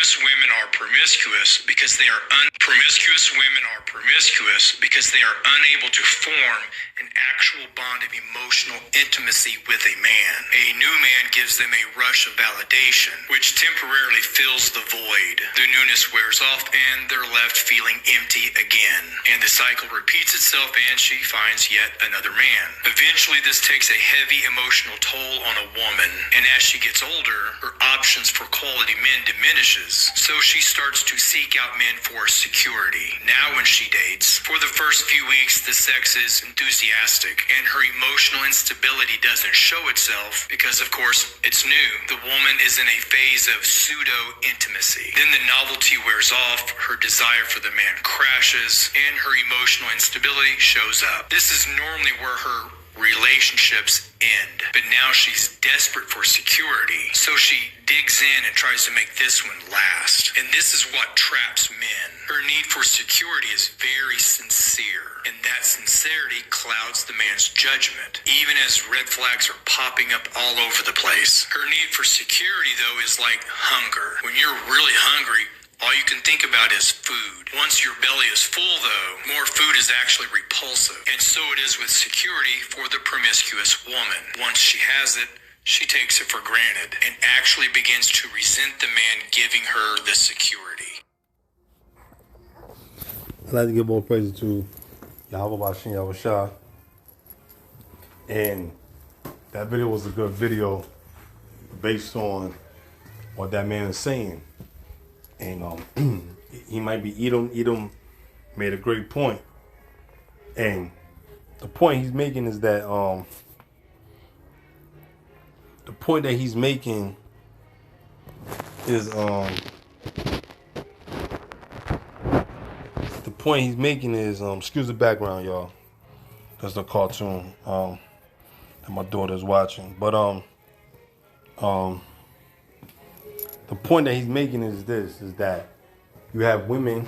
Women are promiscuous because they are promiscuous women are promiscuous because they are unable to form an actual bond of emotional intimacy with a man. A new man gives them a rush of validation, which temporarily fills the void. The newness wears off and they're left feeling empty again. And the cycle repeats itself and she finds yet another man. Eventually this takes a heavy emotional toll on a woman, and as she gets older, her options for quality men diminishes. So she starts to seek out men for security. Now when she dates, for the first few weeks the sex is enthusiastic and her emotional instability doesn't show itself because of course it's new. The woman is in a phase of pseudo-intimacy. Then the novelty wears off, her desire for the man crashes, and her emotional instability shows up. This is normally where her relationships end, but now she's desperate for security, so she digs in and tries to make this one last. And this is what traps men. Her need for security is very sincere, and that sincerity clouds the man's judgment, even as red flags are popping up all over the place. Her need for security, though, is like hunger. When you're really hungry, all you can think about is food. Once your belly is full, though, more food is actually repulsive. And so it is with security for the promiscuous woman. Once she has it, she takes it for granted and actually begins to resent the man giving her the security. I'd like to give more praise to Yahweh Bashin Yahushua. And that video was a good video based on what that man is saying. And he might be Edom made a great point. And the point he's making is that the point that he's making is excuse the background, y'all. That's the cartoon that my daughter's watching. But the point that he's making is that you have women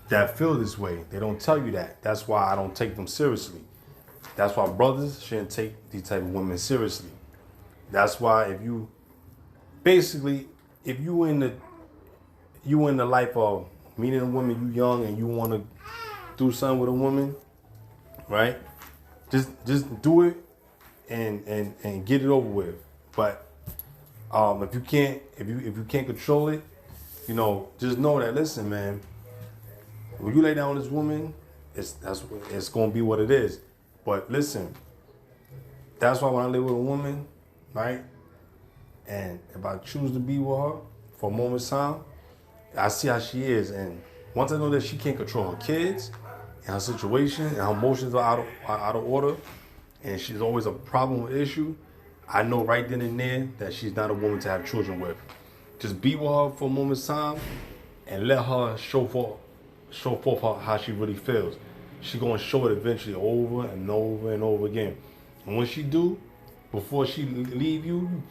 that feel this way. They don't tell you that. That's why I don't take them seriously. That's why brothers shouldn't take these type of women seriously. That's why if you in the life of meeting a woman, you young and you want to do something with a woman, right? Just do it and get it over with. But if you can't control it, just know that, listen, man, when you lay down with this woman, it's gonna be what it is. But listen, that's why when I live with a woman, right, and if I choose to be with her for a moment's time, I see how she is, and once I know that she can't control her kids and her situation and her emotions are out of order, and she's always a problem or issue, I know right then and there that she's not a woman to have children with. Just be with her for a moment's time and let her show forth how she really feels. She's going to show it eventually over and over and over again. And when she do, before she leave you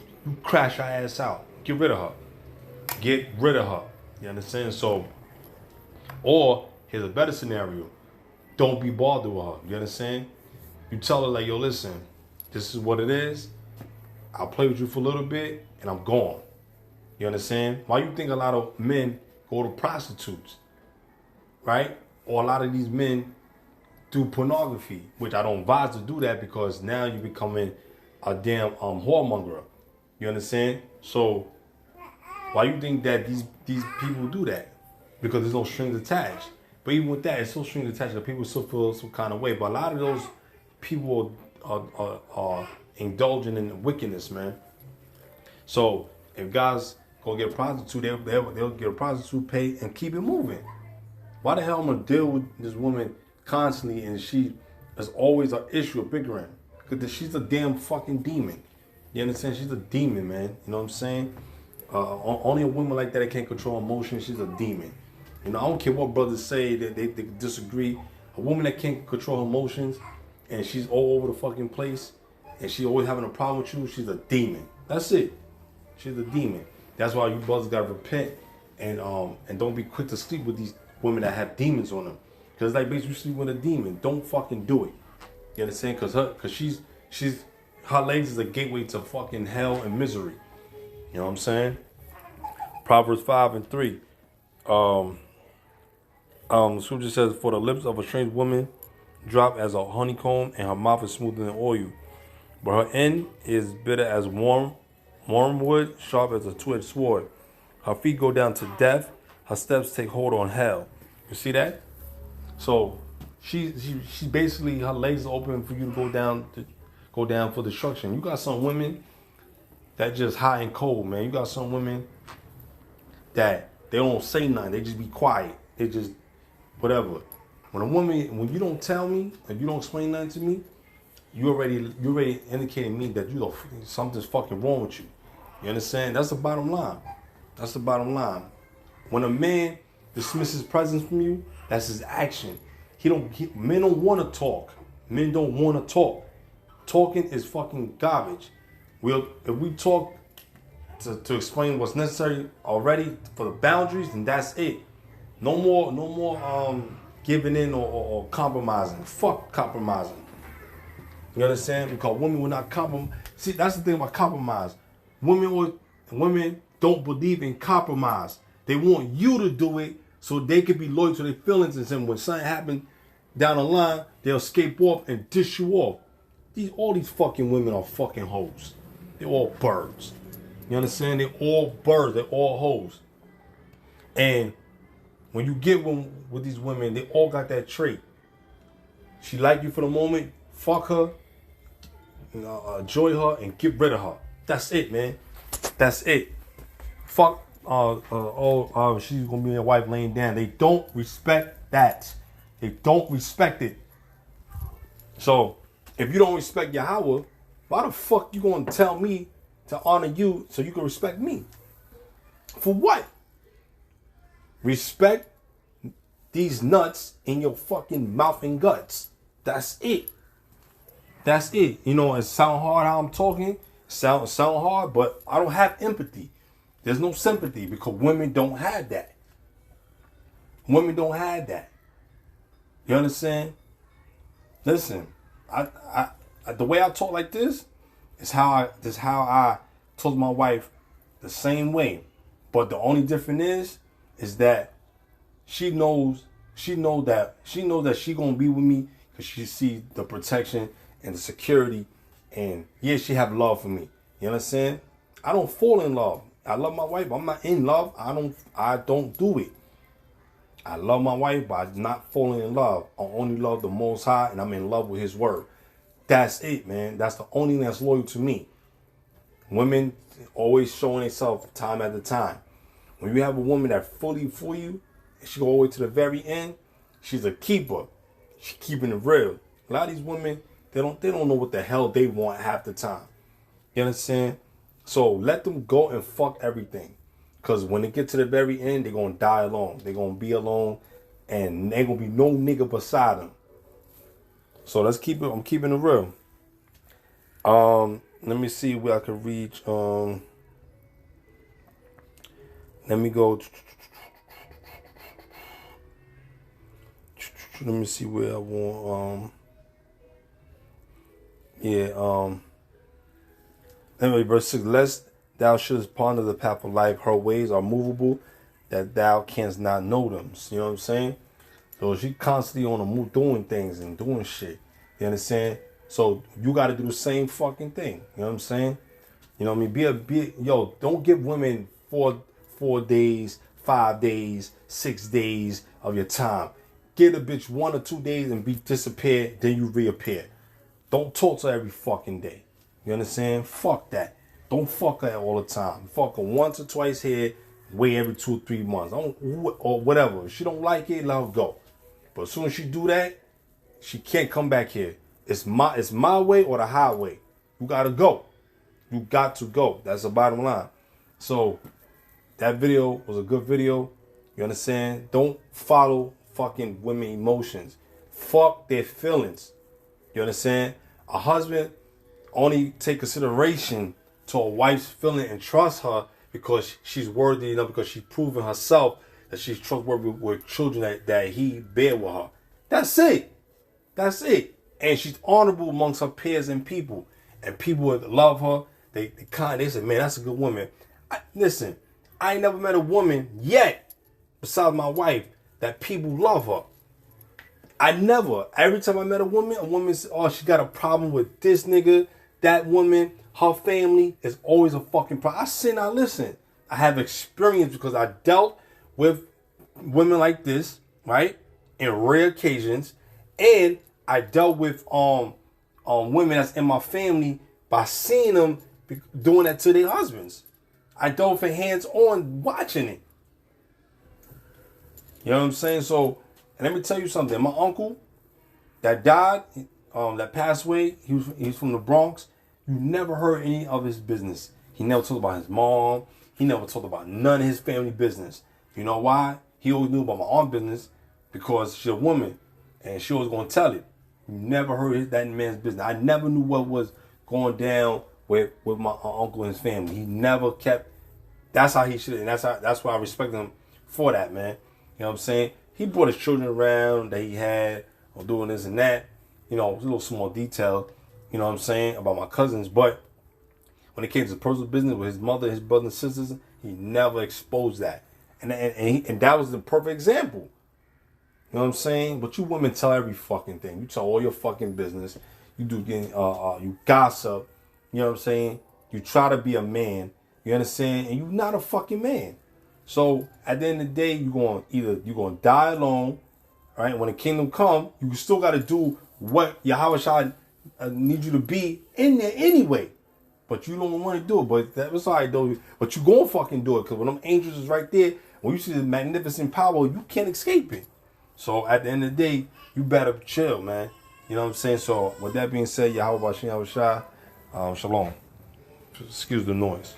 crash her ass out. Get rid of her. Get rid of her. You understand? So, or here's a better scenario. Don't be bothered with her. You understand? You tell her like, yo, listen, this is what it is. I'll play with you for a little bit and I'm gone. You understand? Why you think a lot of men go to prostitutes, right? Or a lot of these men do pornography, which I don't advise to do that because now you're becoming a damn whoremonger. You understand? So why you think that these people do that? Because there's no strings attached. But even with that, it's so strings attached that people still feel some kind of way. But a lot of those people are indulging in wickedness, man. So if guys go get a prostitute, they'll get a prostitute, pay, and keep it moving. Why the hell am I gonna deal with this woman constantly and she is always an issue of bickering? Because she's a damn fucking demon. You understand? She's a demon, man. You know what I'm saying? Only a woman like that can't control emotions. She's a demon. I don't care what brothers say that they disagree. A woman that can't control her emotions and she's all over the fucking place and she always having a problem with you, she's a demon. That's it. She's a demon. That's why you brothers gotta repent and don't be quick to sleep with these women that have demons on them. Cause like basically you sleep with a demon. Don't fucking do it. You understand? Cause she's her legs is a gateway to fucking hell and misery. You know what I'm saying? Proverbs 5:3. The scripture says, "For the lips of a strange woman drop as a honeycomb, and her mouth is smoother than oil. But her end is bitter as wormwood, sharp as a two-edged sword. Her feet go down to death. Her steps take hold on hell." You see that? So she basically, her legs are open for you to go down for destruction. You got some women that just hot and cold, man. You got some women that they don't say nothing. They just be quiet. They just whatever. When you don't tell me and you don't explain nothing to me, you already indicating me that something's fucking wrong with you. You understand? That's the bottom line. That's the bottom line. When a man dismisses presence from you, that's his action. Men don't want to talk. Men don't want to talk. Talking is fucking garbage. If we talk to explain what's necessary already for the boundaries, then that's it. No more giving in or compromising. Fuck compromising. You understand? Because women will not compromise. See, that's the thing about compromise. Women don't believe in compromise. They want you to do it so they can be loyal to their feelings, and then when something happens down the line, they'll escape off and dish you off. All these fucking women are fucking hoes. They're all birds. You understand? They're all birds. They're all hoes. And when you get with these women, they all got that trait. She like you for the moment. Fuck her. Enjoy her and get rid of her. That's it, man. That's it. Fuck. She's gonna be your wife laying down. They don't respect that. They don't respect it. So if you don't respect Yahweh, why the fuck you gonna tell me to honor you so you can respect me? For what? Respect these nuts in your fucking mouth and guts. That's it. That's it. You know, it sound hard how I'm talking. Sound hard, but I don't have empathy. There's no sympathy because women don't have that. Women don't have that. You understand? Listen, I the way I talk like this is how I told my wife the same way. But the only difference is that she knows that she gonna be with me because she see the protection and the security, and yeah, she have love for me. You understand? I don't fall in love. I love my wife, but I'm not in love. I don't do it. I love my wife, but I'm not falling in love. I only love the Most High, and I'm in love with His Word. That's it, man. That's the only thing that's loyal to me. Women always showing themselves time after time. When you have a woman that fully for you, and she go all the way to the very end, she's a keeper. She's keeping it real. A lot of these women, they don't know what the hell they want half the time. You understand? So let them go and fuck everything. Because when they get to the very end, they're going to die alone. They're going to be alone. And ain't going to be no nigga beside them. So let's keep it. I'm keeping it real. Let me see where I can reach. Let me go. Let me see where I want. Anyway, verse 6. Lest thou shouldest ponder the path of life, her ways are movable, that thou canst not know them. You know what I'm saying? So she constantly on the move, doing things and doing shit. You understand? So you got to do the same fucking thing. You know what I'm saying? You know what I mean? Yo, don't give women 4 days, 5 days, 6 days of your time. Give a bitch 1 or 2 days and disappear, then you reappear. Don't talk to her every fucking day. You understand? Fuck that. Don't fuck her all the time. Fuck her once or twice here, wait every 2 or 3 months. Or whatever. If she don't like it, let her go. But as soon as she do that, she can't come back here. It's my way or the highway. You gotta go. You got to go. That's the bottom line. So that video was a good video. You understand? Don't follow fucking women emotions. Fuck their feelings. You understand? A husband only take consideration to a wife's feeling and trust her because she's worthy enough, because she's proven herself that she's trustworthy with children that he bear with her. That's it. That's it. And she's honorable amongst her peers and people. And people that love her, they say, man, that's a good woman. Listen, I ain't never met a woman yet, besides my wife, that people love her. I never. Every time I met a woman said, oh, she got a problem with this nigga, that woman, her family is always a fucking problem. I said, now listen, I have experience because I dealt with women like this, right? In rare occasions. And I dealt with women that's in my family by seeing them doing that to their husbands. I dealt with it hands-on watching it. You know what I'm saying? So, and let me tell you something. My uncle that died, that passed away, he was from the Bronx. You never heard any of his business. He never talked about his mom. He never talked about none of his family business. You know why? He always knew about my aunt's business because she's a woman and she was going to tell it. You never heard that man's business. I never knew what was going down with my uncle and his family. He never kept. That's how he should, and that's why I respect him for that, man. You know what I'm saying? He brought his children around that he had, or doing this and that. You know, little small detail. You know what I'm saying about my cousins, but when it came to personal business with his mother, his brothers and sisters, he never exposed that, and that was the perfect example. You know what I'm saying? But you women tell every fucking thing. You tell all your fucking business. You do you gossip. You know what I'm saying? You try to be a man. You understand? And you're not a fucking man. So at the end of the day, you're gonna die alone, right? When the kingdom come, you still got to do what Yahweh Shai need you to be in there anyway. But you don't want to do it. But that was all right though. But you gonna fucking do it because when them angels is right there, when you see the magnificent power, you can't escape it. So at the end of the day, you better chill, man. You know what I'm saying? So with that being said, Yahweh Bashim Yahweh Shai, Shalom. Excuse the noise.